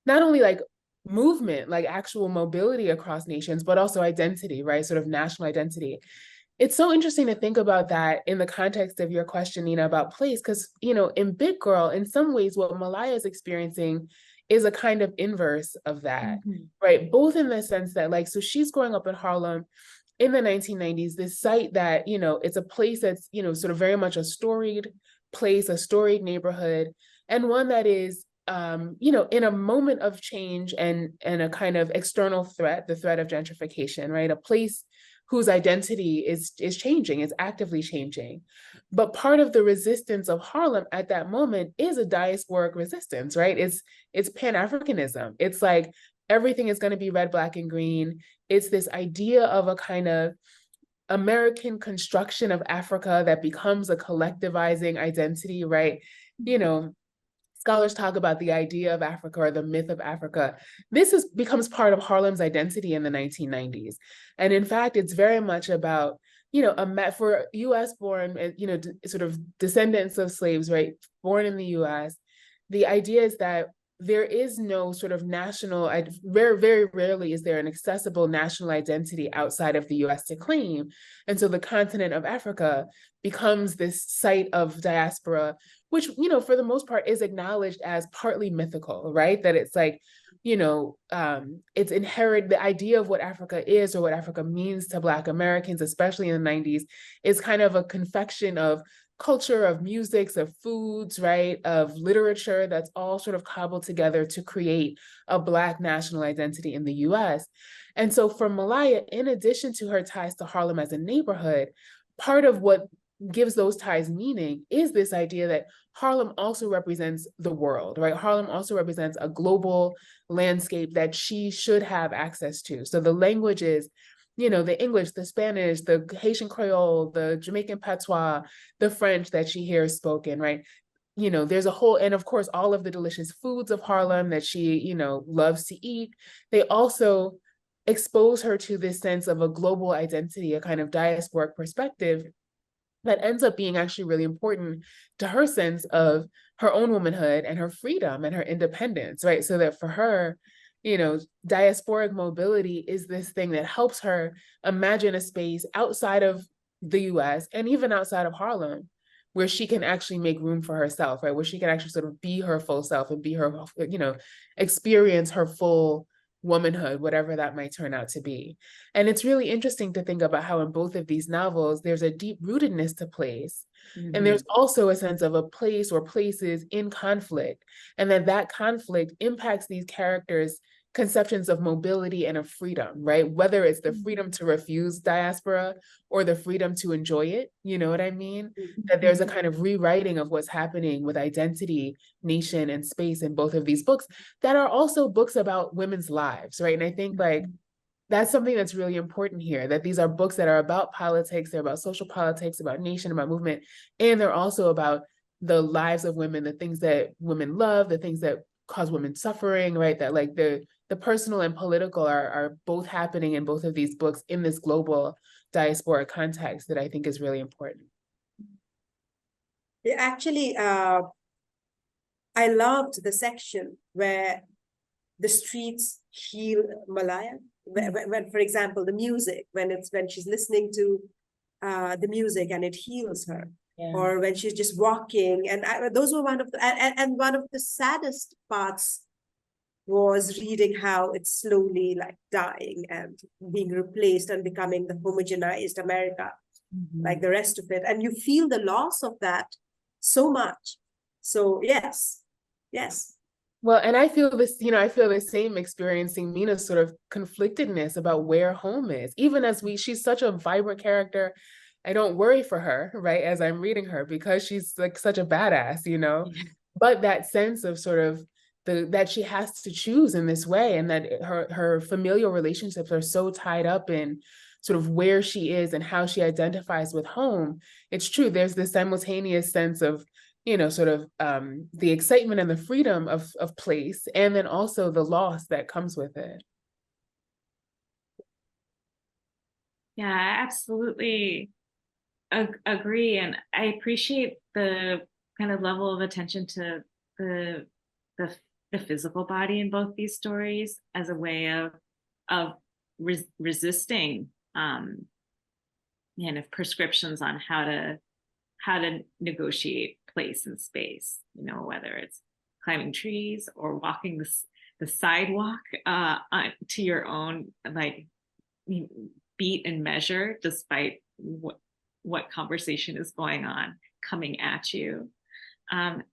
Speaker 2: not only like movement, like actual mobility across nations, but also identity, right? Sort of national identity. It's so interesting to think about that in the context of your question, Nina, about place, because, in Big Girl, in some ways, what Malaya is experiencing is a kind of inverse of that, right? Both in the sense that, like, so she's growing up in Harlem in the 1990s, this site that, it's a place that's, sort of very much a storied place, a storied neighborhood, and one that is, in a moment of change and a kind of external threat, the threat of gentrification, right? A place whose identity is changing, is actively changing. But part of the resistance of Harlem at that moment is a diasporic resistance, right? It's Pan-Africanism. It's like everything is going to be red, black, and green. It's this idea of a kind of American construction of Africa that becomes a collectivizing identity, right? Scholars talk about the idea of Africa or the myth of Africa. This becomes part of Harlem's identity in the 1990s. And in fact, it's very much about, for US born, sort of descendants of slaves, right, born in the US, the idea is that there is no sort of national, very, very rarely is there an accessible national identity outside of the US to claim. And so the continent of Africa becomes this site of diaspora, which, for the most part is acknowledged as partly mythical, right? That it's like, it's inherent, the idea of what Africa is or what Africa means to Black Americans, especially in the 90s, is kind of a confection of culture, of musics, of foods, right? Of literature that's all sort of cobbled together to create a Black national identity in the US. And so for Malaya, in addition to her ties to Harlem as a neighborhood, part of what gives those ties meaning is this idea that Harlem also represents the world, right? Harlem also represents a global landscape that she should have access to. So the languages, the English, the Spanish, the Haitian Creole, the Jamaican patois, the French that she hears spoken, right? There's a whole, and of course, all of the delicious foods of Harlem that she, loves to eat. They also expose her to this sense of a global identity, a kind of diasporic perspective that ends up being actually really important to her sense of her own womanhood and her freedom and her independence, right? So that for her, diasporic mobility is this thing that helps her imagine a space outside of the US and even outside of Harlem, where she can actually make room for herself, right? Where she can actually sort of be her full self and be her, experience her full womanhood, whatever that might turn out to be. And it's really interesting to think about how in both of these novels, there's a deep rootedness to place. Mm-hmm. And there's also a sense of a place or places in conflict, and that conflict impacts these characters' conceptions of mobility and of freedom, right? Whether it's the freedom to refuse diaspora or the freedom to enjoy it, you know what I mean? Mm-hmm. That there's a kind of rewriting of what's happening with identity, nation, and space in both of these books that are also books about women's lives, right? And I think that's something that's really important here, that these are books that are about politics, they're about social politics, about nation, about movement, and they're also about the lives of women, the things that women love, the things that cause women suffering, right? That the personal and political are both happening in both of these books in this global diaspora context that I think is really important.
Speaker 3: Yeah, actually, I loved the section where the streets heal Malaya. When, for example, the music, when she's listening to the music and it heals her, or when she's just walking, and those were one of the and one of the saddest parts was reading how it's slowly like dying and being replaced and becoming the homogenized America, like the rest of it, and you feel the loss of that so much. So yes.
Speaker 2: Well, and I feel this, I feel the same experiencing Mina's sort of conflictedness about where home is. Even as she's such a vibrant character, I don't worry for her, right, as I'm reading her, because she's like such a badass, But that sense of sort of that she has to choose in this way, and that her familial relationships are so tied up in sort of where she is and how she identifies with home. It's true, there's this simultaneous sense of sort of the excitement and the freedom of place, and then also the loss that comes with it.
Speaker 1: Yeah, I absolutely agree. And I appreciate the kind of level of attention to the physical body in both these stories as a way of resisting kind of prescriptions on how to negotiate place and space, whether it's climbing trees or walking the sidewalk to your own like beat and measure, despite what conversation is going on coming at you. And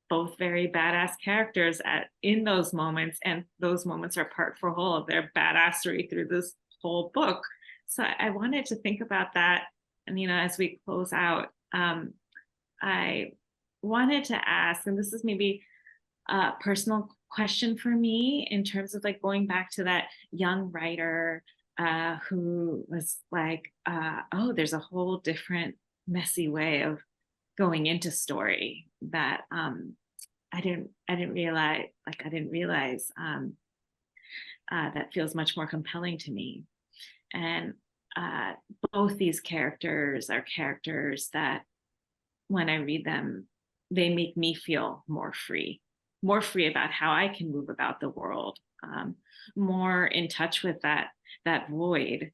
Speaker 1: both very badass characters in those moments, and those moments are part for whole of their badassery through this whole book. So I wanted to think about that, and as we close out, I wanted to ask, and this is maybe a personal question for me in terms of like going back to that young writer who was like, oh, there's a whole different messy way of going into story that I didn't realize that feels much more compelling to me. And both these characters are characters that when I read them, they make me feel more free about how I can move about the world, more in touch with that void,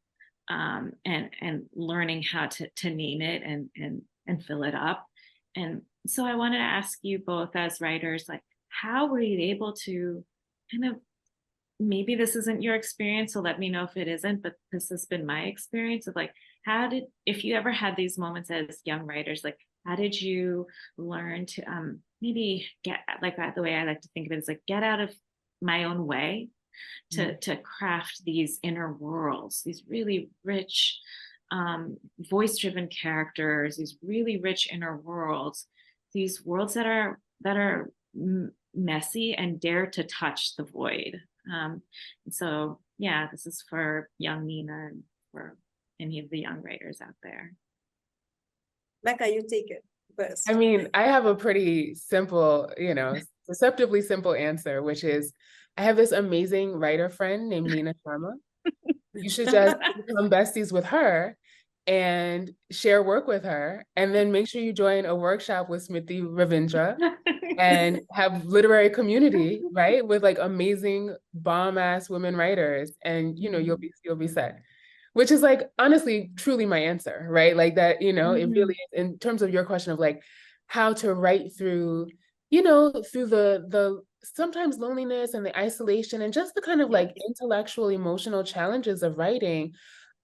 Speaker 1: and learning how to name it and fill it up. And so I wanted to ask you both as writers, like, how were you able to kind of, maybe this isn't your experience, so let me know if it isn't, but this has been my experience of like, if you ever had these moments as young writers, like, how did you learn to maybe get, like, the way I like to think of it is like, get out of my own way to craft these inner worlds, these really rich voice-driven characters, these really rich inner worlds, these worlds that are messy and dare to touch the void. And so, yeah, this is for young Nina and for any of the young writers out there.
Speaker 3: Mecca, you take it first.
Speaker 2: I mean, I have a pretty simple, deceptively simple answer, which is I have this amazing writer friend named Nina Sharma. You should just become besties with her and share work with her, and then make sure you join a workshop with Smriti, Ravindra, and have literary community, right, with like amazing bomb-ass women writers, and you'll be set. Which is like honestly truly my answer, right? Like that, it really is, in terms of your question of like how to write through, through the sometimes loneliness and the isolation and just the kind of like intellectual, emotional challenges of writing.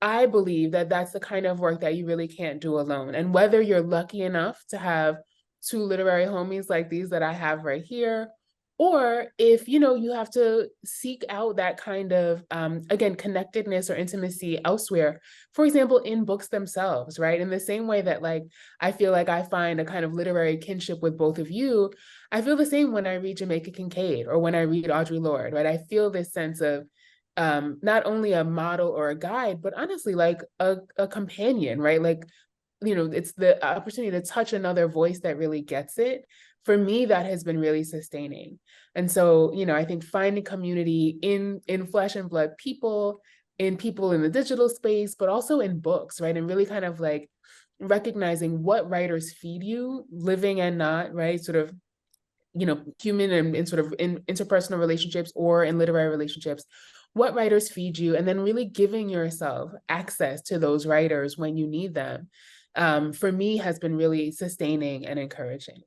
Speaker 2: I believe that that's the kind of work that you really can't do alone. And whether you're lucky enough to have two literary homies like these that I have right here, or if, you have to seek out that kind of, again, connectedness or intimacy elsewhere, for example, in books themselves, right? In the same way that like, I feel like I find a kind of literary kinship with both of you, I feel the same when I read Jamaica Kincaid or when I read Audre Lorde, right? I feel this sense of not only a model or a guide, but honestly, like a companion, right? Like, it's the opportunity to touch another voice that really gets it. For me, that has been really sustaining. And so, I think finding community in flesh and blood people in the digital space, but also in books, right? And really kind of like recognizing what writers feed you, living and not, right? Sort of, human and sort of in interpersonal relationships or in literary relationships, what writers feed you, and then really giving yourself access to those writers when you need them, for me has been really sustaining and encouraging.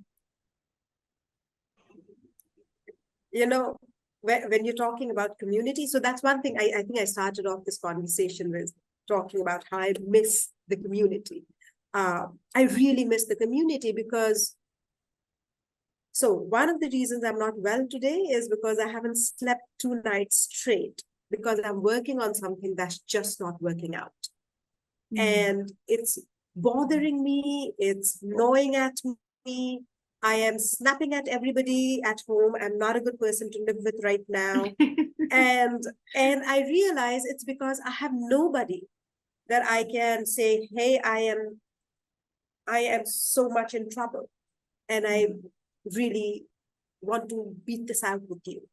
Speaker 3: When you're talking about community, so that's one thing I think I started off this conversation with talking about how I miss the community. I really miss the community because, so one of the reasons I'm not well today is because I haven't slept 2 nights straight because I'm working on something that's just not working out. And it's bothering me, it's gnawing at me. I am snapping at everybody at home. I'm not a good person to live with right now. and I realize it's because I have nobody that I can say, hey, I am so much in trouble and I really want to beat this out with you.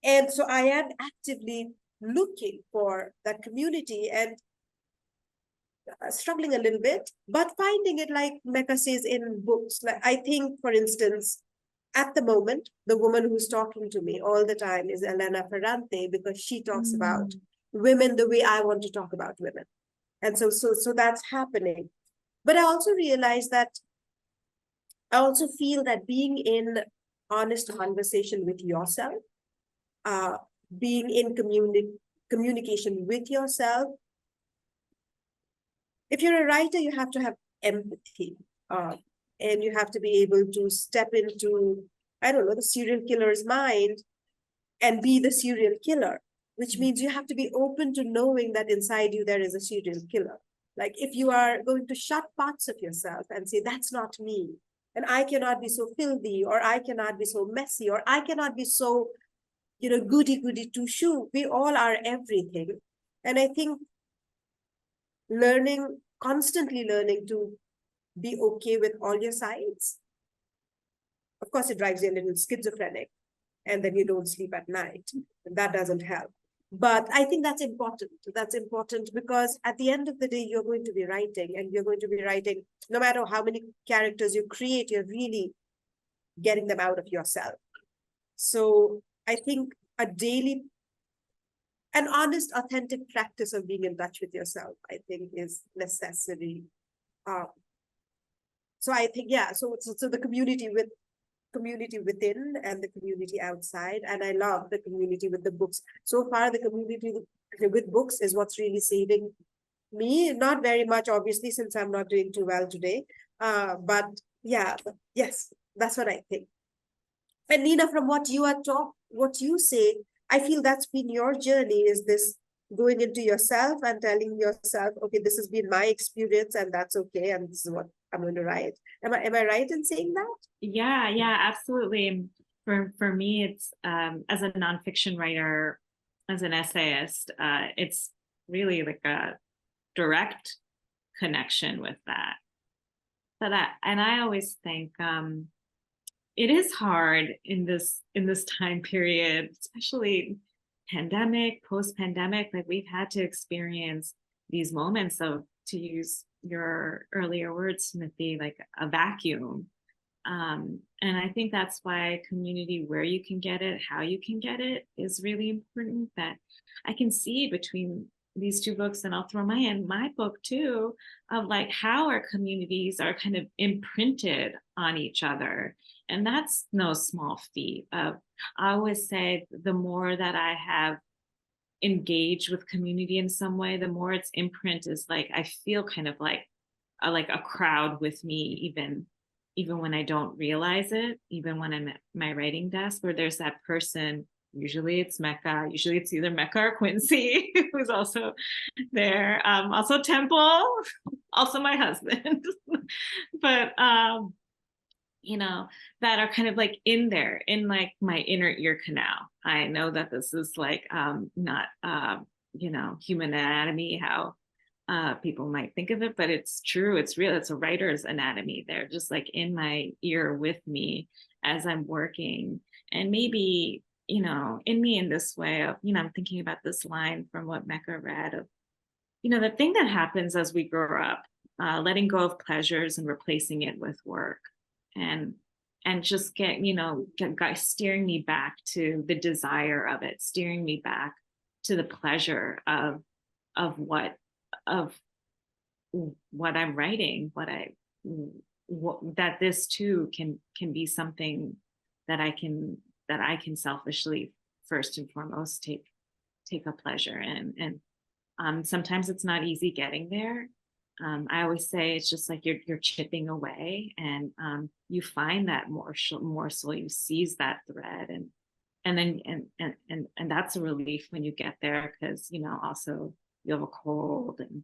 Speaker 3: And so I am actively looking for that community and struggling a little bit, but finding it, like Mecca says, in books. Like I think, for instance, at the moment, the woman who's talking to me all the time is Elena Ferrante, because she talks about women the way I want to talk about women. And so that's happening. But I also realize that I also feel that being in honest conversation with yourself, being in communication with yourself. If you're a writer, you have to have empathy, and you have to be able to step into, I don't know, the serial killer's mind and be the serial killer, which means you have to be open to knowing that inside you there is a serial killer. Like if you are going to shut parts of yourself and say, that's not me, and I cannot be so filthy, or I cannot be so messy, or I cannot be so, goody two-shoe. We all are everything. And I think constantly learning to be okay with all your sides. Of course, it drives you a little schizophrenic, and then you don't sleep at night. That doesn't help. But I think that's important. That's important because at the end of the day, you're going to be writing, and you're going to be writing, no matter how many characters you create, you're really getting them out of yourself. So I think an honest, authentic practice of being in touch with yourself, I think, is necessary. So I think, so the community within and the community outside. And I love the community with the books. So far, the community with books is what's really saving me. Not very much, obviously, since I'm not doing too well today. But yes, that's what I think. And Nina, from what you say, I feel that's been your journey, is this going into yourself and telling yourself, okay, this has been my experience and that's okay, and this is what I'm going to write. Am I right in saying that?
Speaker 1: Yeah, yeah, absolutely. For me, it's as a nonfiction writer, as an essayist, it's really like a direct connection with that. But I always think it is hard in this time period, especially pandemic, post-pandemic, like we've had to experience these moments of, to use your earlier words, Smriti, like a vacuum. And I think that's why community, where you can get it, how you can get it, is really important. That I can see between these two books, and I'll throw my book too, of like how our communities are kind of imprinted on each other. And that's no small feat. I always say the more that I have engaged with community in some way, the more its imprint is like, I feel kind of like a crowd with me, even when I don't realize it, even when I'm at my writing desk, where there's that person. Usually it's Mecca, usually it's either Mecca or Quincy, who's also there. Also Temple, also my husband. But you know, that are kind of like in there, in like my inner ear canal. I know that this is like not you know, human anatomy, how people might think of it, but it's true, it's real, it's a writer's anatomy. They're just like in my ear with me as I'm working. And maybe, you know, in me in this way of, you know, I'm thinking about this line from what Mecca read of, you know, the thing that happens as we grow up, letting go of pleasures and replacing it with work, and just get, you know, steering me back to the desire of it, steering me back to the pleasure of what I'm writing, that this too can be something that I can selfishly, first and foremost, take a pleasure in. And sometimes it's not easy getting there. I always say it's just like you're chipping away, and you find that morsel, you seize that thread, and then that's a relief when you get there, because, you know, also you have a cold, and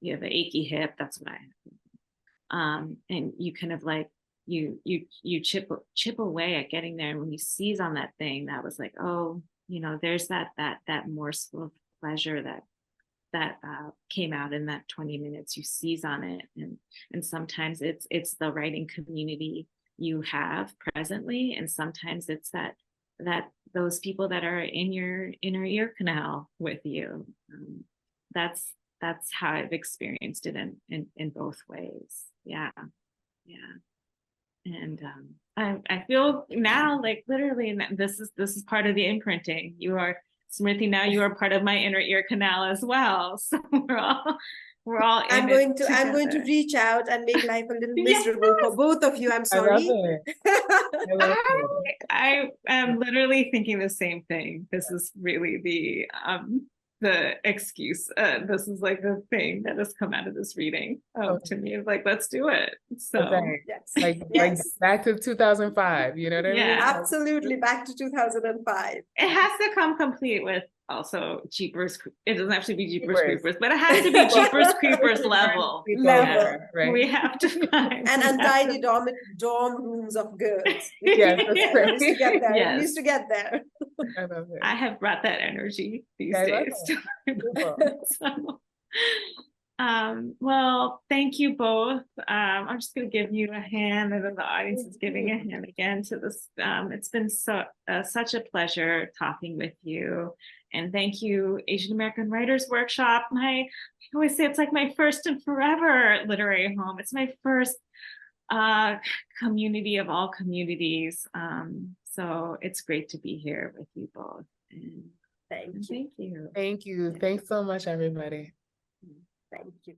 Speaker 1: you have an achy hip. That's what I have. And you kind of like you chip away at getting there, and when you seize on that thing, that was like, oh, you know, there's that morsel of pleasure that came out in that 20 minutes. You seize on it, and sometimes it's the writing community you have presently, and sometimes it's that those people that are in your inner ear canal with you. That's how I've experienced it in both ways. Yeah. And I feel now like literally this is part of the imprinting. You are, Smriti, now you are part of my inner ear canal as well. So we're all
Speaker 3: I'm going to reach out and make life a little miserable for both of you. I'm sorry.
Speaker 1: I am literally thinking the same thing. This is really the excuse. This is like the thing that has come out of this reading to me. Like, let's do it. So
Speaker 2: like back to 2005, you know what I mean?
Speaker 3: Absolutely, back to 2005.
Speaker 1: It has to come complete with also Jeepers. It doesn't have to be Jeepers Creepers, but it has to be Jeepers Creepers level.
Speaker 2: Right?
Speaker 1: We have to find
Speaker 3: and untidy dorm rooms of girls.
Speaker 2: Yes,
Speaker 3: we used to get there. Yes. We used to get there.
Speaker 1: I have brought that energy these days. So, well, thank you both. I'm just going to give you a hand, and then the audience is giving a hand again to this. It's been such a pleasure talking with you. And thank you, Asian American Writers Workshop. I always say it's like my first and forever literary home. It's my first community of all communities. So it's great to be here with you both. And
Speaker 3: thank you.
Speaker 2: Thank you. Thanks so much, everybody.
Speaker 3: Thank you.